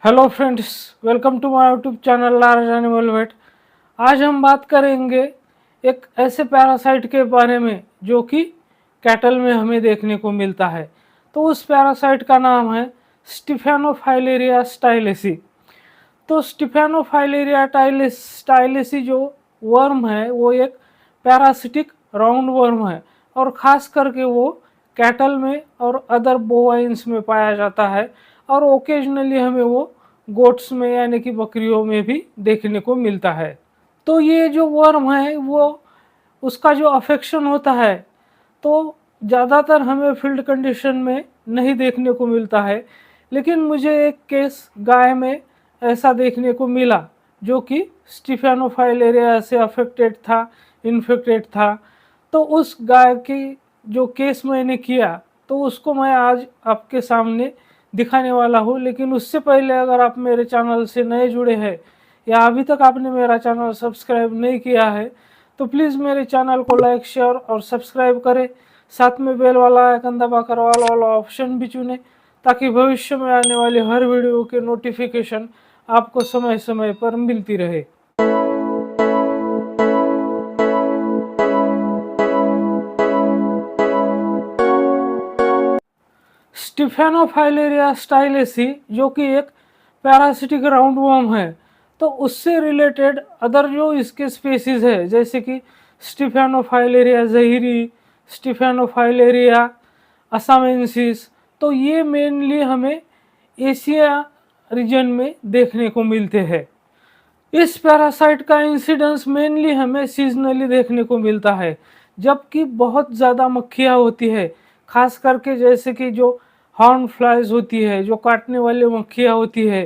Hello friends, welcome to my YouTube channel large animal vet. आज हम बात करेंगे एक ऐसे पैरासाइट के बारे में जो कि कैटल में हमें देखने को मिलता है। तो उस पैरासाइट का नाम है स्टिफेनोफाइलेरिया स्टाइलेसी। तो स्टिफेनोफाइलेरिया स्टाइलेसी जो वर्म है वो एक पैरासिटिक राउंड वर्म है और ख़ास करके वो कैटल में और अदर बोवाइंस में पाया जाता है और ओकेजनली हमें वो गोट्स में यानी कि बकरियों में भी देखने को मिलता है। तो ये जो वर्म है वो उसका जो अफेक्शन होता है तो ज़्यादातर हमें फील्ड कंडीशन में नहीं देखने को मिलता है, लेकिन मुझे एक केस गाय में ऐसा देखने को मिला जो कि स्टिफेनोफाइलेरिया से अफेक्टेड था, इन्फेक्टेड था। तो उस गाय की जो केस मैंने किया तो उसको मैं आज आपके सामने दिखाने वाला हूँ। लेकिन उससे पहले अगर आप मेरे चैनल से नए जुड़े हैं या अभी तक आपने मेरा चैनल सब्सक्राइब नहीं किया है तो प्लीज़ मेरे चैनल को लाइक, शेयर और सब्सक्राइब करें। साथ में बेल वाला आइकन दबाकर ऑल वाला ऑप्शन भी चुनें ताकि भविष्य में आने वाली हर वीडियो के नोटिफिकेशन आपको समय समय पर मिलती रहे। स्टिफेनोफाइलेरिया स्टाइलेसी जो कि एक पैरासिटिक राउंड वर्म है, तो उससे रिलेटेड अदर जो इसके स्पीसीज है जैसे कि स्टिफेनोफाइलेरिया जहीरी, स्टिफेनोफाइलेरिया असामेंसिस, तो ये मेनली हमें एशिया रीजन में देखने को मिलते हैं। इस पैरासाइट का इंसिडेंस मेनली हमें सीजनली देखने को मिलता है, जबकि बहुत ज़्यादा मक्खियाँ होती है, खास करके जैसे कि जो हॉर्न फ्लाइज होती है, जो काटने वाली मक्खियाँ होती है।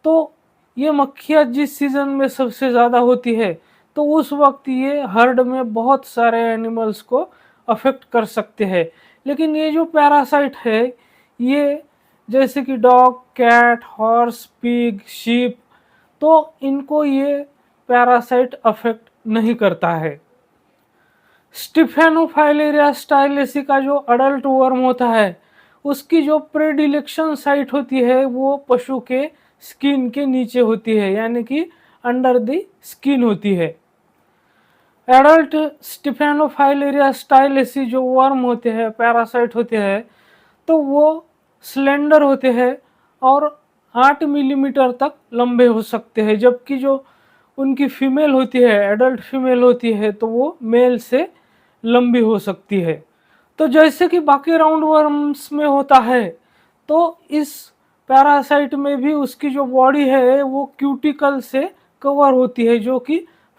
तो ये मक्खियाँ जिस सीज़न में सबसे ज़्यादा होती है तो उस वक्त ये हर्ड में बहुत सारे एनिमल्स को अफेक्ट कर सकते हैं। लेकिन ये जो पैरासाइट है ये जैसे कि dog, cat, horse, pig, sheep, तो इनको ये पैरासाइट अफेक्ट नहीं करता है। स्टिफेनोफाइलेरिया स्टाइलेसी का जो अडल्ट वर्म होता है उसकी जो प्रेडिलेक्शन साइट होती है वो पशु के स्किन के नीचे होती है, यानी कि अंडर द स्किन होती है। एडल्ट स्टिफेनोफाइलेरिया स्टाइलेसी जो वर्म होते हैं, पैरासाइट होते हैं, तो वो स्लेंडर होते हैं और 8 मिलीमीटर तक लंबे हो सकते हैं, जबकि जो उनकी फीमेल होती है, एडल्ट फीमेल होती है, तो वो मेल से लंबी हो सकती है। तो जैसे कि बाकी राउंड वर्म्स में होता है तो इस पैरासाइट में भी उसकी जो बॉडी है वो क्यूटिकल से कवर होती है, जो कि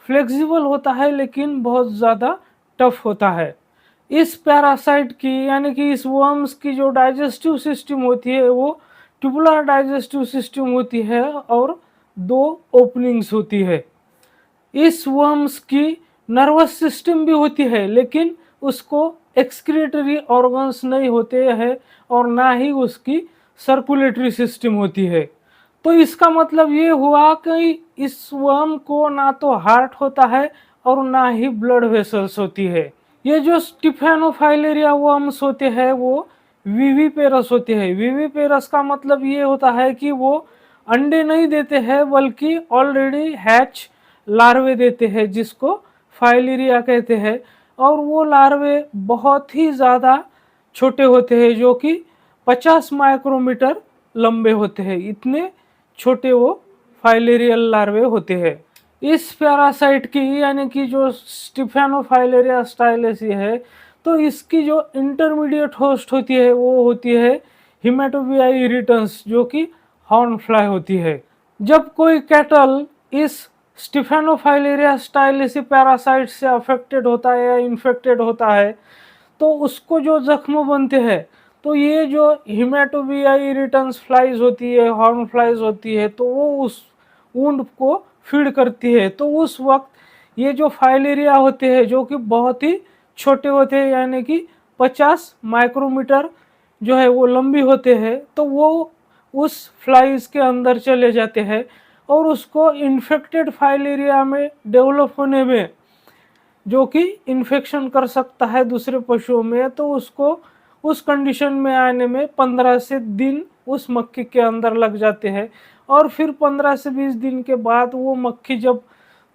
फ्लेक्सिबल होता है लेकिन बहुत ज़्यादा टफ होता है। इस पैरासाइट की यानी कि इस वर्म्स की जो डाइजेस्टिव सिस्टम होती है वो ट्यूबुलर डाइजेस्टिव सिस्टम होती है और 2 ओपनिंग्स होती है। इस वर्म्स की नर्वस सिस्टम भी होती है लेकिन उसको एक्सक्रीटरी ऑर्गन्स नहीं होते हैं और ना ही उसकी सर्कुलेटरी सिस्टम होती है। तो इसका मतलब ये हुआ कि इस वर्म को ना तो हार्ट होता है और ना ही ब्लड वेसल्स होती है। ये जो स्टिफेनोफाइलेरिया वर्म्स होते हैं वो विविपेरस होते हैं। विविपेरस का मतलब ये होता है कि वो अंडे नहीं देते हैं बल्कि ऑलरेडी हैच लार्वे देते हैं, जिसको फाइलेरिया कहते हैं। और वो लार्वे बहुत ही ज़्यादा छोटे होते हैं, जो कि 50 माइक्रोमीटर लंबे होते हैं। इतने छोटे वो फाइलेरियल लार्वे होते हैं। इस पैरासाइट की यानी कि जो स्टिफेनोफाइलेरिया स्टाइलेसी है, तो इसकी जो इंटरमीडिएट होस्ट होती है वो होती है हिमेटोबिया इरिटेंस, जो कि हॉर्न फ्लाई होती है। जब कोई कैटल इस स्टिफेनोफाइलेरिया स्टाइलेसी पैरासाइट से अफेक्टेड होता है या इन्फेक्टेड होता है तो उसको जो जख्म बनते हैं, तो ये जो हिमेटोबिया इरिटेंस फ्लाइज होती है, हॉर्न फ्लाइज होती है, तो वो उस वुंड को फीड करती है। तो उस वक्त ये जो फाइलेरिया होते हैं जो कि बहुत ही छोटे होते हैं यानी कि 50 माइक्रोमीटर जो है वो लंबी होते हैं, तो वो उस फ्लाइज के अंदर चले जाते हैं और उसको इन्फेक्टेड फाइलेरिया में डेवलप होने में, जो कि इन्फेक्शन कर सकता है दूसरे पशुओं में, तो उसको उस कंडीशन में आने में 15 से दिन उस मक्खी के अंदर लग जाते हैं। और फिर 15 से 20 दिन के बाद वो मक्खी जब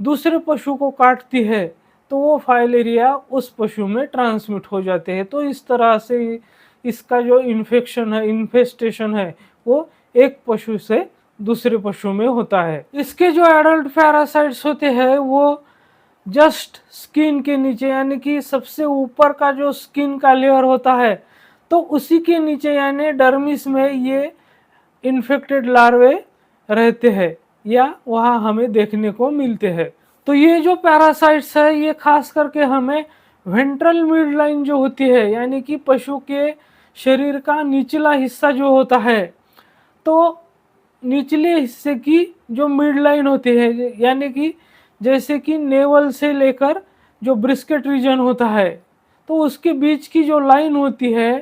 दूसरे पशु को काटती है तो वो फाइलेरिया उस पशु में ट्रांसमिट हो जाते हैं। तो इस तरह से इसका जो इन्फेक्शन है, इन्फेस्टेशन है, वो एक पशु से दूसरे पशु में होता है। इसके जो एडल्ट पैरासाइट्स होते हैं वो जस्ट स्किन के नीचे यानी कि सबसे ऊपर का जो स्किन का लेयर होता है तो उसी के नीचे यानी डर्मिस में ये इन्फेक्टेड लार्वे रहते हैं या वहाँ हमें देखने को मिलते हैं। तो ये जो पैरासाइट्स है ये खास करके हमें वेंट्रल मिड लाइन जो होती है यानी कि पशु के शरीर का निचला हिस्सा जो होता है तो निचले हिस्से की जो मिड लाइन होती है यानी कि जैसे कि नेवल से लेकर जो ब्रिस्केट रीजन होता है तो उसके बीच की जो लाइन होती है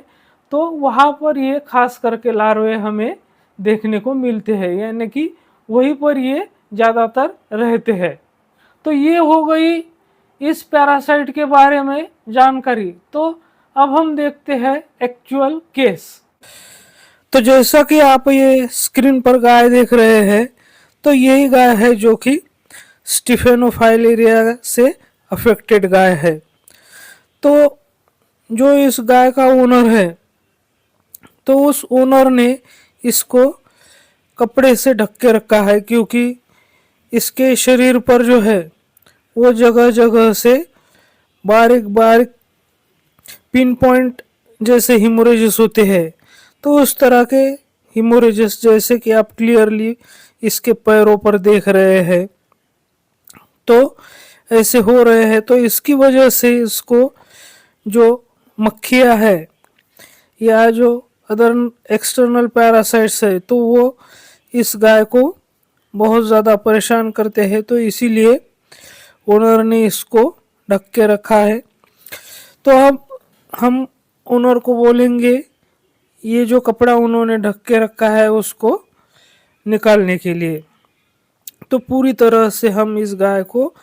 तो वहाँ पर ये खास करके लार्वे हमें देखने को मिलते हैं यानी कि वहीं पर ये ज़्यादातर रहते हैं। तो ये हो गई इस पैरासाइट के बारे में जानकारी। तो अब हम देखते हैं एक्चुअल केस। तो जैसा कि आप ये स्क्रीन पर गाय देख रहे हैं तो यही गाय है जो कि स्टिफेनोफाइलेरिया से अफेक्टेड गाय है। तो जो इस गाय का ओनर है तो उस ओनर ने इसको कपड़े से ढक के रखा है क्योंकि इसके शरीर पर जो है वो जगह जगह से बारीक बारीक पिन पॉइंट जैसे हिमोरेजेस होते हैं। तो उस तरह के हिमोरेजेस जैसे कि आप क्लियरली इसके पैरों पर देख रहे हैं तो ऐसे हो रहे हैं। तो इसकी वजह से इसको जो मक्खियाँ है या जो अदर एक्सटर्नल पैरासाइट्स है तो वो इस गाय को बहुत ज़्यादा परेशान करते हैं। तो इसीलिए ओनर ने इसको ढक के रखा है। तो अब हम ओनर को बोलेंगे ये जो कपड़ा उन्होंने ढक के रखा है उसको निकालने के लिए। तो पूरी तरह से हम इस गाय को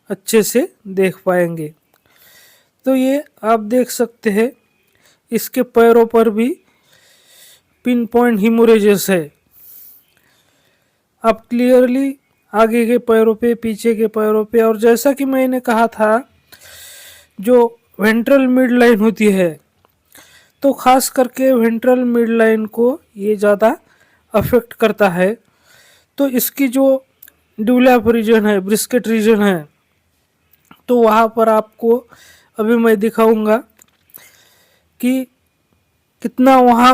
अच्छे से देख पाएंगे। तो ये आप देख सकते हैं इसके पैरों पर भी पिन पॉइंट हिमोरेजेस है। आप क्लियरली आगे के पैरों पे, पीछे के पैरों पे, और जैसा कि मैंने कहा था जो वेंट्रल मिड लाइन होती है तो खास करके वेंट्रल मिड लाइन को ये ज़्यादा अफेक्ट करता है। तो इसकी जो ड्यूलैप रीजन है, ब्रिस्केट रीजन है, तो वहाँ पर आपको अभी मैं दिखाऊंगा कि कितना वहाँ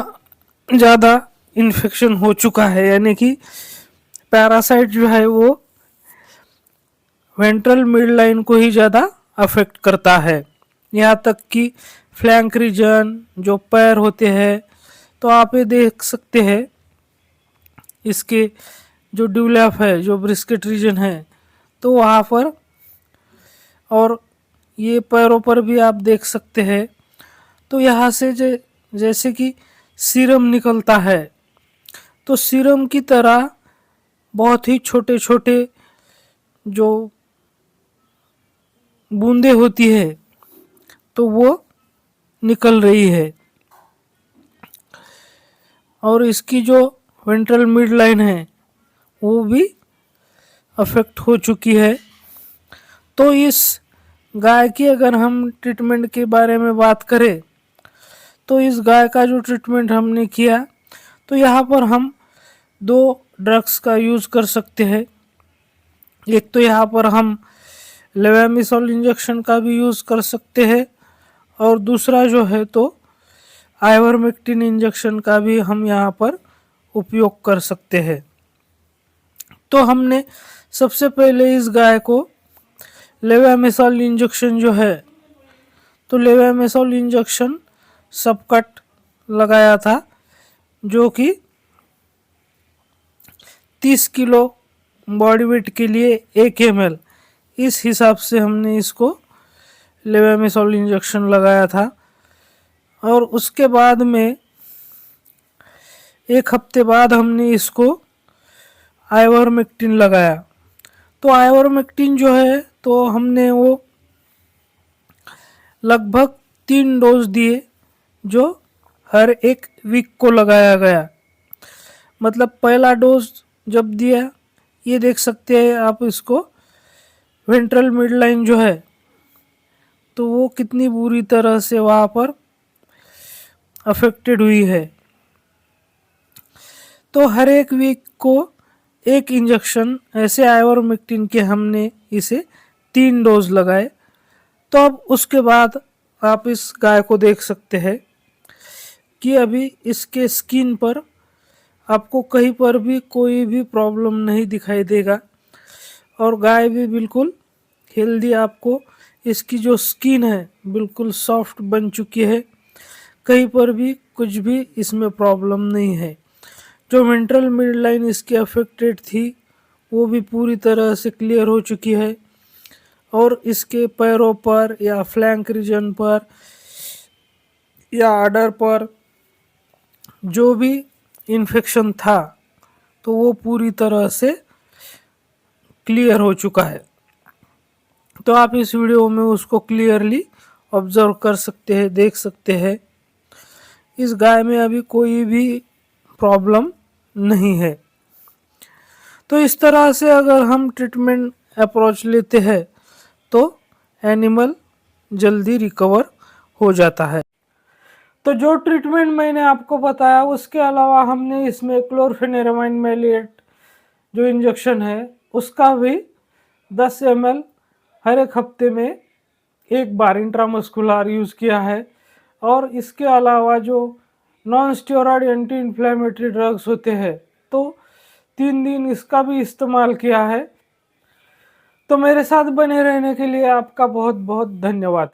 ज़्यादा इन्फेक्शन हो चुका है यानी कि पैरासाइट जो है वो वेंट्रल मिड लाइन को ही ज़्यादा अफेक्ट करता है। यहाँ तक कि फ्लैंक रीजन जो पैर होते हैं तो आप ये देख सकते हैं इसके जो ड्यूलैप है, जो ब्रिस्केट रीजन है, तो वहाँ पर, और ये पैरों पर भी आप देख सकते हैं। तो यहाँ से जैसे कि सीरम निकलता है तो सीरम की तरह बहुत ही छोटे छोटे जो बूंदे होती है तो वो निकल रही है। और इसकी जो वेंट्रल मिड लाइन है वो भी अफेक्ट हो चुकी है। तो इस गाय की अगर हम ट्रीटमेंट के बारे में बात करें तो इस गाय का जो ट्रीटमेंट हमने किया तो यहाँ पर हम 2 ड्रग्स का यूज़ कर सकते हैं। एक तो यहाँ पर हम लेवेमिसोल इंजेक्शन का भी यूज़ कर सकते हैं और दूसरा जो है तो आइवरमेक्टिन इंजेक्शन का भी हम यहाँ पर उपयोग कर सकते हैं। तो हमने सबसे पहले इस गाय को लेवेमिसोल इंजेक्शन जो है तो लेवेमिसोल इंजेक्शन सबकट लगाया था जो कि 30 किलो बॉडी वेट के लिए 1 ml इस हिसाब से हमने इसको लेवेमिसोल इंजेक्शन लगाया था। और उसके बाद में 1 हफ्ते बाद हमने इसको आइवरमेक्टिन लगाया। तो आइवरमेक्टिन जो है तो हमने वो लगभग 3 डोज दिए जो हर 1 वीक को लगाया गया। मतलब पहला डोज जब दिया, ये देख सकते हैं आप इसको, वेंट्रल मिड लाइन जो है तो वो कितनी बुरी तरह से वहाँ पर अफेक्टेड हुई है। तो हर एक वीक को एक इंजेक्शन ऐसे आइवरमेक्टिन के हमने इसे 3 डोज लगाए। तो अब उसके बाद आप इस गाय को देख सकते हैं कि अभी इसके स्किन पर आपको कहीं पर भी कोई भी प्रॉब्लम नहीं दिखाई देगा और गाय भी बिल्कुल हेल्दी, आपको इसकी जो स्किन है बिल्कुल सॉफ्ट बन चुकी है, कहीं पर भी कुछ भी इसमें प्रॉब्लम नहीं है। जो वेंट्रल मिड लाइन इसकी अफेक्टेड थी वो भी पूरी तरह से क्लियर हो चुकी है और इसके पैरों पर या फ्लैंक रीजन पर या आर्डर पर जो भी इन्फेक्शन था तो वो पूरी तरह से क्लियर हो चुका है। तो आप इस वीडियो में उसको क्लियरली ऑब्जर्व कर सकते हैं, देख सकते हैं। इस गाय में अभी कोई भी प्रॉब्लम नहीं है। तो इस तरह से अगर हम ट्रीटमेंट अप्रोच लेते हैं तो एनिमल जल्दी रिकवर हो जाता है। तो जो ट्रीटमेंट मैंने आपको बताया उसके अलावा हमने इसमें क्लोरफेनेरामाइन मैलिएट जो इंजेक्शन है उसका भी 10 ml हर एक हफ्ते में एक बार इंट्रामस्कुलर यूज़ किया है। और इसके अलावा जो non steroid anti inflammatory drugs होते हैं तो 3 दिन इसका भी इस्तेमाल किया है। तो मेरे साथ बने रहने के लिए आपका बहुत बहुत धन्यवाद।